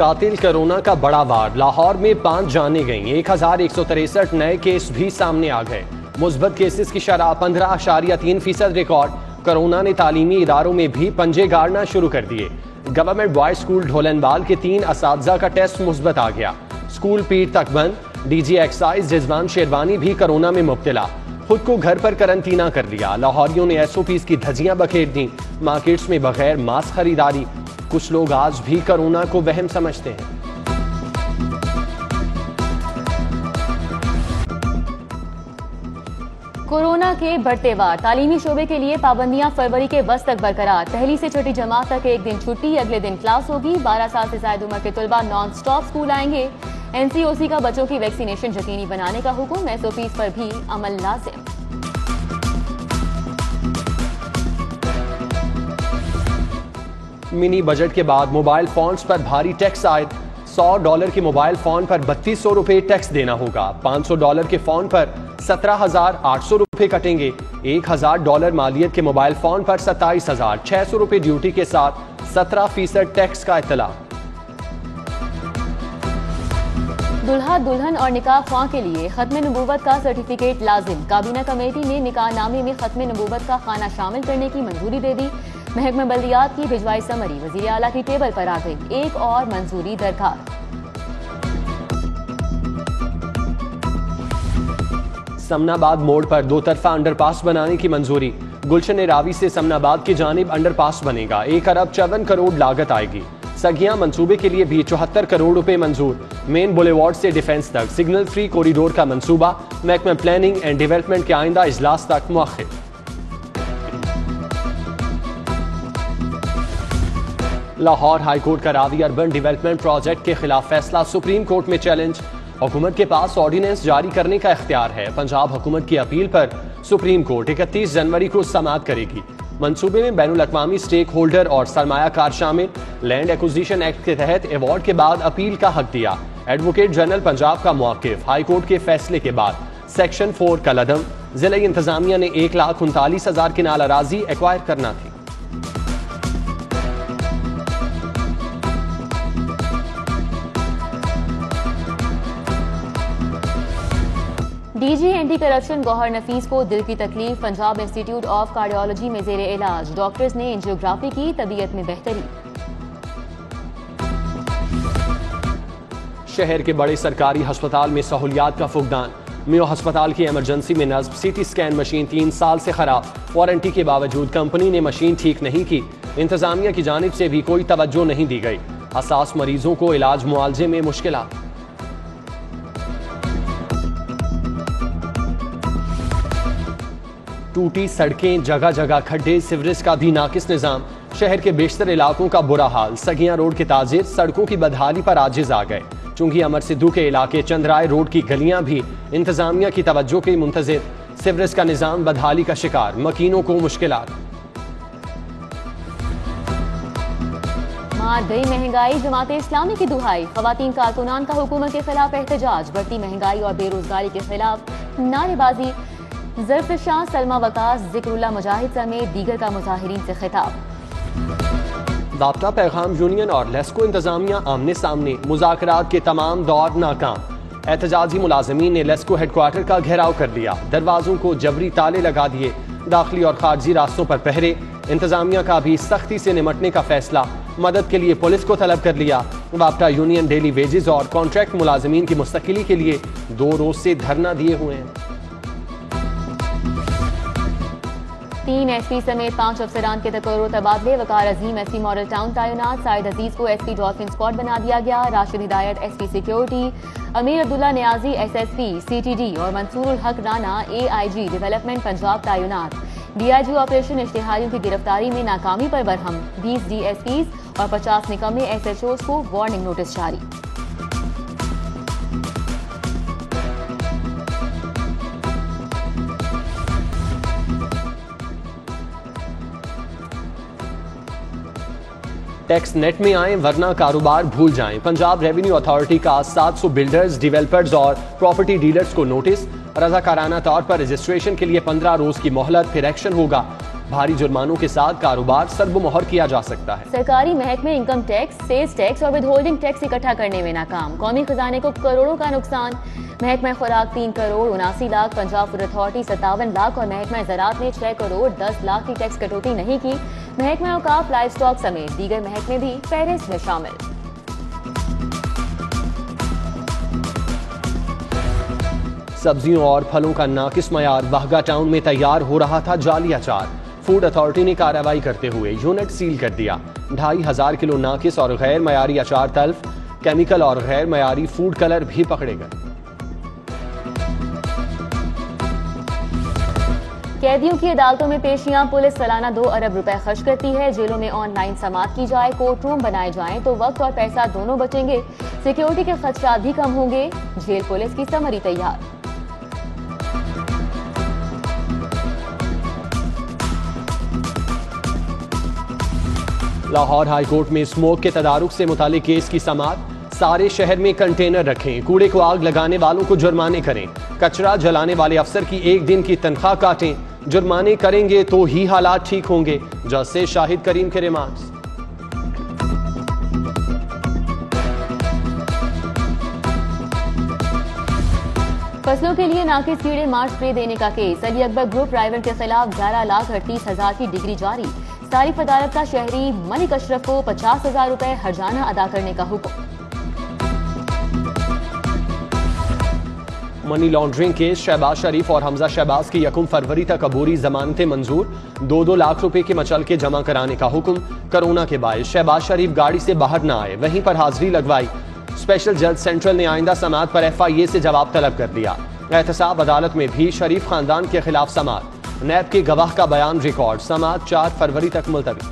कातिल कोरोना का बड़ा वार। लाहौर में 5 जानें गईं, 1163 नए केस भी सामने आ गए। मुस्बत केसेस की शरह 15.3% रिकॉर्ड। कोरोना ने तालीमी इदारों में भी पंजे गाड़ना शुरू कर दिए। गवर्नमेंट बॉयज स्कूल ढोलनवाल के 3 असातिज़ा का टेस्ट मुस्बत आ गया। स्कूल पीर तक बंद। डीजी एक्साइज रिजवान शेरवानी भी कोरोना में मुब्तला, खुद को घर पर करंटीना कर लिया। लाहौरियों ने SOPs की धज्जियां बखेर दी। मार्केट्स में बगैर मास्क खरीदारी। कुछ लोग आज भी कोरोना को वहम समझते हैं। कोरोना के बढ़ते वार, तालीमी शोबे के लिए पाबंदियां फरवरी के बस तक बरकरार। पहली से छठी जमात तक एक दिन छुट्टी, अगले दिन क्लास होगी। 12 साल से ज्यादा उम्र के तलबा नॉन स्टॉप स्कूल आएंगे। NCOC का बच्चों की वैक्सीनेशन यकीनी बनाने का हुक्म, SOPs पर भी अमल लाजिम। मिनी बजट के बाद मोबाइल फोन्स पर भारी टैक्स आयद। $100 के मोबाइल फोन पर 3200 रुपए टैक्स देना होगा। $500 के फोन पर 17,800 रुपए कटेंगे। $1,000 मालियत के मोबाइल फोन पर 27,600 रुपए ड्यूटी के साथ 17% टैक्स का इतला। दुल्हा दुल्हन और निकाह ख्वां के लिए खत्म नबूवत का सर्टिफिकेट लाजिम। काबीना कमेटी ने निकाह नामे में खत्म नबूवत का खाना शामिल करने की मंजूरी दे दी। महकमा बल्दियात की भिजवाई समरी वजीर आला की टेबल पर आ गई। एक और मंजूरी दरकार। समनाबाद मोड़ पर 2 तरफा अंडरपास बनाने की मंजूरी। गुलशन रावी से समनाबाद की जानिब अंडरपास बनेगा। 1 अरब 54 करोड़ लागत आएगी। सगिया मंसूबे के लिए भी 74 करोड़ रुपए मंजूर। मेन बुलेवार्ड से डिफेंस तक सिग्नल फ्री कॉरिडोर का मंसूबा महकमा प्लानिंग एंड डेवलपमेंट के आइंदा इजलास तक मुअख्खर। लाहौर हाईकोर्ट का रावी अर्बन डेवलपमेंट प्रोजेक्ट के खिलाफ फैसला सुप्रीम कोर्ट में चैलेंज। हुकूमत के पास ऑर्डिनेंस जारी करने का इख्तियार है। पंजाब हुकूमत की अपील पर सुप्रीम कोर्ट 31 जनवरी को समाअत करेगी। मंसूबे में बैनुल अक़वामी स्टेक होल्डर और सरमायाकार शामिल। लैंड एक्विजिशन एक्ट के तहत अवार्ड के बाद अपील का हक दिया। एडवोकेट जनरल पंजाब का मौक़िफ़, हाईकोर्ट के फैसले के बाद सेक्शन 4 का लदम। जिला इंतजामिया ने 1,39,000 किनाल अराजी एक्वायर करना थी। DG एंटी करप्शन गौहर नफीस को दिल की तकलीफ। पंजाब इंस्टीट्यूट ऑफ कार्डियोलॉजी में जेर इलाज। डॉक्टर्स ने एंजियोग्राफी की, तबीयत में बेहतरी। शहर के बड़े सरकारी अस्पताल में सहूलियात का फुकदान। मियो अस्पताल की इमरजेंसी में नस्ब CT स्कैन मशीन 3 साल से खराब। वारंटी के बावजूद कंपनी ने मशीन ठीक नहीं की। इंतजामिया की जानिब से भी कोई तवज्जो नहीं दी गई। हसास मरीजों को इलाज मुआवजे में मुश्किलात। टूटी सड़कें, जगह जगह खड्डे, सीवरेज का भी नाकिस निजाम। शहर के बेशतर इलाकों का बुरा हाल। सगिया रोड के ताजिर सड़कों की बदहाली पर आजिज आ गए। चूंकि अमर सिद्धू के इलाके चंद्राय रोड की गलियां भी इंतजामिया की तवज्जो के मुंतजिर। सीवरेज का निजाम बदहाली का शिकार, मकीनों को मुश्किलात। मार गई महंगाई, जमात इस्लामी की दुहाई। खवातीन कारकुनान का हुकूमत के खिलाफ एहतजाज। बढ़ती महंगाई और बेरोजगारी के खिलाफ नारेबाजी। ज़रफ़ शाह, सलमा वकास, ज़िक्रुल्लाह मुजाहिद समेत दीगर का मुजाहिरीन से खिताब। दाब्ता पैगाम यूनियन और लेस्को इंतजामिया आमने सामने। मुज़ाकरात के तमाम दौर नाकाम। एहतजाजी मुलाजमीन ने लेस्को हेडक्वार्टर का घेराव कर लिया। दरवाजों को जबरी ताले लगा दिए। दाखिली और खारजी रास्तों पर पहरे। इंतजामिया का भी सख्ती से निमटने का फैसला। मदद के लिए पुलिस को तलब कर लिया। दाब्ता यूनियन डेली वेजेस और कॉन्ट्रैक्ट मुलाजमीन की मुस्तकिली के लिए 2 रोज से धरना दिए हुए हैं। 3 SP समेत 5 अफसरान के तकर्रुर तबादले। वकार अजीम SP मॉडल टाउन तैनात। साइद अजीज को SP डॉल्फिन स्क्वाड बना दिया गया। राशिद हिदायत SP सिक्योरिटी। अमीर अब्दुल्ला नियाजी SSP CTD और मंसूरुल हक राना AIG डेवलपमेंट पंजाब तैनात। DIG ऑपरेशन इश्तिहारियों की गिरफ्तारी में नाकामी पर बरहम। 20 DSPs और 50 निकम्मे SHOs को वार्निंग नोटिस जारी। टैक्स नेट में आए वरना कारोबार भूल जाएं। पंजाब रेवेन्यू अथॉरिटी का 700 बिल्डर्स, डेवलपर्स और प्रॉपर्टी डीलर्स को नोटिस। रजाकाराना तौर पर रजिस्ट्रेशन के लिए 15 रोज की मोहलत, फिर एक्शन होगा। भारी जुर्मानों के साथ कारोबार सर्वमोहर किया जा सकता है। सरकारी महकमे इनकम टैक्स, सेल्स टैक्स और विदहोल्डिंग टैक्स इकट्ठा करने में नाकाम, कौमी खजाने को करोड़ों का नुकसान। महकमा खुराक 3 करोड़ 79 लाख, पंजाब फूड अथॉरिटी 57 लाख और महकमा ज़राअत ने 6 करोड़ 10 लाख की टैक्स कटौती नहीं की। महकमा औकाफ, लाइव स्टॉक समेत दीगर महकमे भी फहरिस्त में शामिल। सब्जियों और फलों का नाकिस मयार, बाघा टाउन में तैयार हो रहा था जाली अचार। फूड अथॉरिटी ने कार्रवाई करते हुए यूनिट सील कर दिया। 2500 किलो नाकिस और गैर मयारी अचार तल्फ, केमिकल और गैर मयारी फूड कलर भी पकड़े गए। कैदियों की अदालतों में पेशियां, पुलिस सालाना 2 अरब रुपए खर्च करती है। जेलों में ऑनलाइन समाअत की जाए, कोर्ट रूम बनाए जाएं तो वक्त और पैसा दोनों बचेंगे। सिक्योरिटी के खदशात भी कम होंगे। जेल पुलिस की समरी तैयार। लाहौर हाई कोर्ट में स्मोक के तदारुक से मुतालिक केस की समाअत। सारे शहर में कंटेनर रखें, कूड़े को आग लगाने वालों को जुर्माने करें, कचरा जलाने वाले अफसर की 1 दिन की तनख्वाह काटें। जुर्माने करेंगे तो ही हालात ठीक होंगे। जज से शाहिद करीम के रिमार्क्स। फसलों के लिए नाकिस कीड़े मार स्प्रे देने का case. Ali Akbar group private के खिलाफ 11,38,000 की डिग्री जारी। तारीफ अदालत का शहरी मलिक अशरफ को 50,000 रुपए हर्जाना अदा करने का हुक्म। मनी लॉन्ड्रिंग केस, शहबाज शरीफ और हमजा शहबाज की 1 फरवरी तक अबूरी जमानतें मंजूर। 2-2 लाख रुपए के मचल के जमा कराने का हुक्म। कोरोना के बायस शहबाज शरीफ गाड़ी से बाहर न आए, वहीं पर हाजिरी लगवाई। स्पेशल जज सेंट्रल ने आइंदा समाअत पर FIA से जवाब तलब कर दिया। एहतसाब अदालत में भी शरीफ खानदान के खिलाफ समाअत। नैब के गवाह का बयान रिकॉर्ड। समाअत 4 फरवरी तक मुलतवी।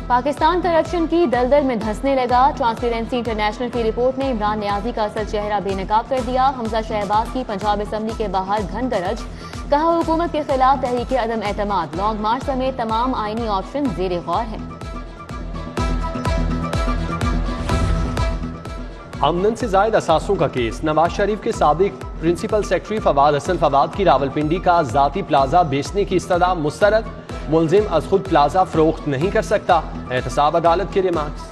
पाकिस्तान करप्शन की दलदल में धंसने लगा। ट्रांसपेरेंसी इंटरनेशनल की रिपोर्ट ने इमरान नियाजी का असल चेहरा बेनकाब कर दिया। हमजा शहबाज की पंजाब असम्बली के बाहर घन गरज, कहा हुकूमत के खिलाफ तहरीके अदम एतमाद। लॉन्ग मार्च समेत तमाम आईनी ऑप्शन जेर गौर हैं। आमदन से जायद असासों का केस। नवाज शरीफ के साबिक प्रिंसिपल सेक्रेटरी फवाद हसन फवाद की रावलपिंडी का जाती प्लाजा बेचने की इस्तदा मुस्तरद। मुलजिम अज खुद प्लाजा फरोख्त नहीं कर सकता। एहतसाब अदालत के रिमार्क्स।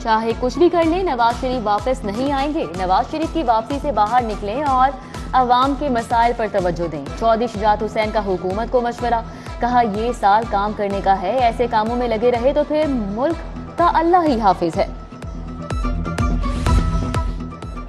चाहे कुछ भी कर ले, नवाज शरीफ वापस नहीं आएंगे। नवाज शरीफ की वापसी से बाहर निकलें और अवाम के मसाइल पर तवज्जो दें। चौधरी शुजात हुसैन का हुकूमत को मशवरा, कहा ये साल काम करने का है, ऐसे कामों में लगे रहे तो फिर मुल्क का अल्लाह ही हाफिज है।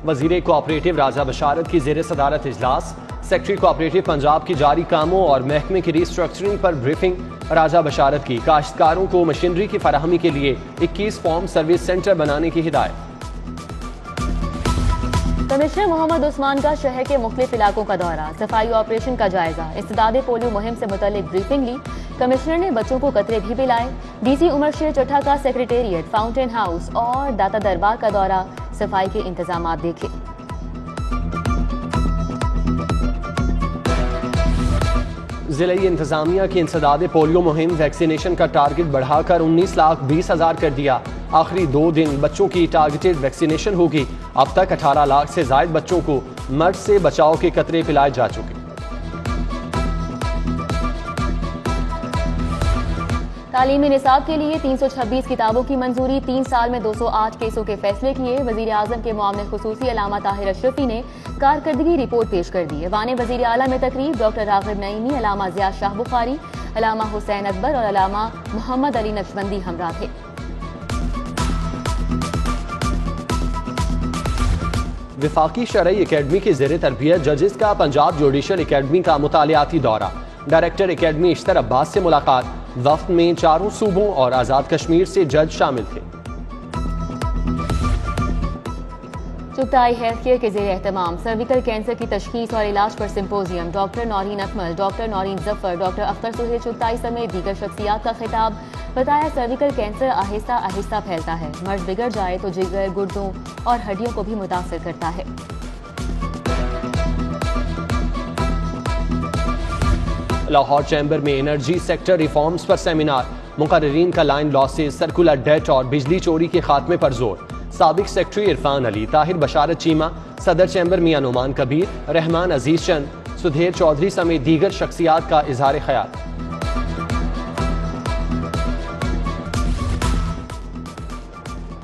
वजीर कोऑपरेटिव राजा बशारत की जेर सदारत इजलास। सेक्रेटरी कोऑपरेटिव पंजाब की जारी कामों और महकमे की रिस्ट्रक्चरिंग पर ब्रीफिंग। राजा बशारत की काश्तकारों को मशीनरी की फराहमी के लिए 21 फॉर्म सर्विस सेंटर बनाने की हिदायत। कमिश्नर मोहम्मद उस्मान का शहर के मुख्तलिफ इलाकों का दौरा, सफाई ऑपरेशन का जायजा। इस्तेदाद पोलियो मुहिम से मुतल्लिक ब्रीफिंग ली। कमिश्नर ने बच्चों को कतरे भी पिलाए। DC उमर शेर चट्ठा का सेक्रेटेरिएट, फाउंटेन हाउस और दाता दरबार का दौरा, सफाई के इंतजाम देखे। जिले इंतजामिया की इंसदाद पोलियो मुहिम, वैक्सीनेशन का टारगेट बढ़ाकर 19,20,000 कर दिया। आखिरी 2 दिन बच्चों की टारगेटेड वैक्सीनेशन होगी। अब तक 18 लाख से ज्यादा बच्चों को मर्ज से बचाव के कतरे पिलाए जा चुके। तालीमी निसाब के लिए 326 किताबों की मंजूरी। 3 साल में 208 केसों के फैसले किए। वजीर आजम के मामले खुसूसी अलामा ताहिर अशरफी ने कारकर्दगी रिपोर्ट पेश कर दी। वाने वजीर आला में तकरीब डॉक्टर रागिब नईमी, अलामा जिया शाह बुखारी, अलामा हुसैन अकबर और अलामा मोहम्मद अली नक्शबंदी हमरा थे। विफाकी शरई अकेडमी की ज़ेर तरबियत जजेस का पंजाब जुडिशल अकेडमी का मुतालियाती दौरा। डायरेक्टर अकेडमी इश्तर अब्बास से मुलाकात। वफ्द में 4 सूबों और आज़ाद कश्मीर से जज शामिल थे। चुगताई हेल्थ केयर के जेर एहतमाम सर्विकल कैंसर की तशखीस और इलाज पर symposium. Doctor Naureen Akmal, doctor Naureen Zafar, doctor Akhtar Suhail Chughtai समेत दीगर शख्सियात का खिताब। बताया सर्विकल कैंसर आहिस्ता आहिस्ता फैलता है। मर्ज बिगड़ जाए तो जिगर, गुर्दों और हड्डियों को भी मुतासर करता है। लाहौर चैम्बर में एनर्जी सेक्टर रिफॉर्म्स पर सेमिनार। मुकर्रीन का लाइन लॉसेस, सर्कुलर डेट और बिजली चोरी के खात्मे पर जोर। साबिक सेक्रेटरी इरफान अली, ताहिर बशारत चीमा, सदर चैम्बर मियां नुमान कबीर, रहमान अजीज चंद, सुधीर चौधरी समेत दीगर शख्सियात का इजहार ख्याल।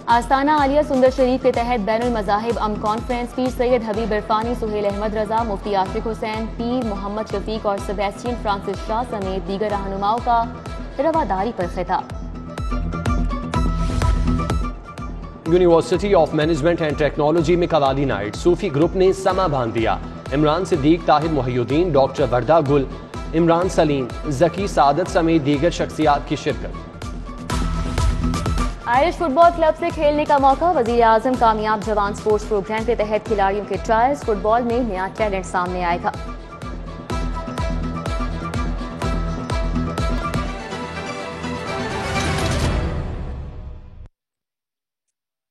आस्ताना आलिया सुंदर शरीफ के तहत बैनुल मज़ाहिब अमन कॉन्फ्रेंस पीर सैयद हबीब इरफानी, सुहेल अहमद रजा, मुफ्ती आशिक हुसैन, पीर मोहम्मद शफीक और सेबेस्टियन फ्रांसिस शाह समेत दीगर रहनुमाओं का रवादारी पर खिताब। University of management and technology में कवाली नाइट, सूफी ग्रुप ने समा बांध दिया। इमरान सिद्दीक, ताहिर मोहिउद्दीन, डॉक्टर वर्दा गुल, इमरान सलीम, जकी सादत समेत दीगर शख्सियात की शिरकत। आयरिश फुटबॉल क्लब से खेलने का मौका, वजीर आजम कामयाब जवान स्पोर्ट्स प्रोग्राम के तहत खिलाड़ियों के ट्रायल्स, फुटबॉल में नया टैलेंट सामने आएगा।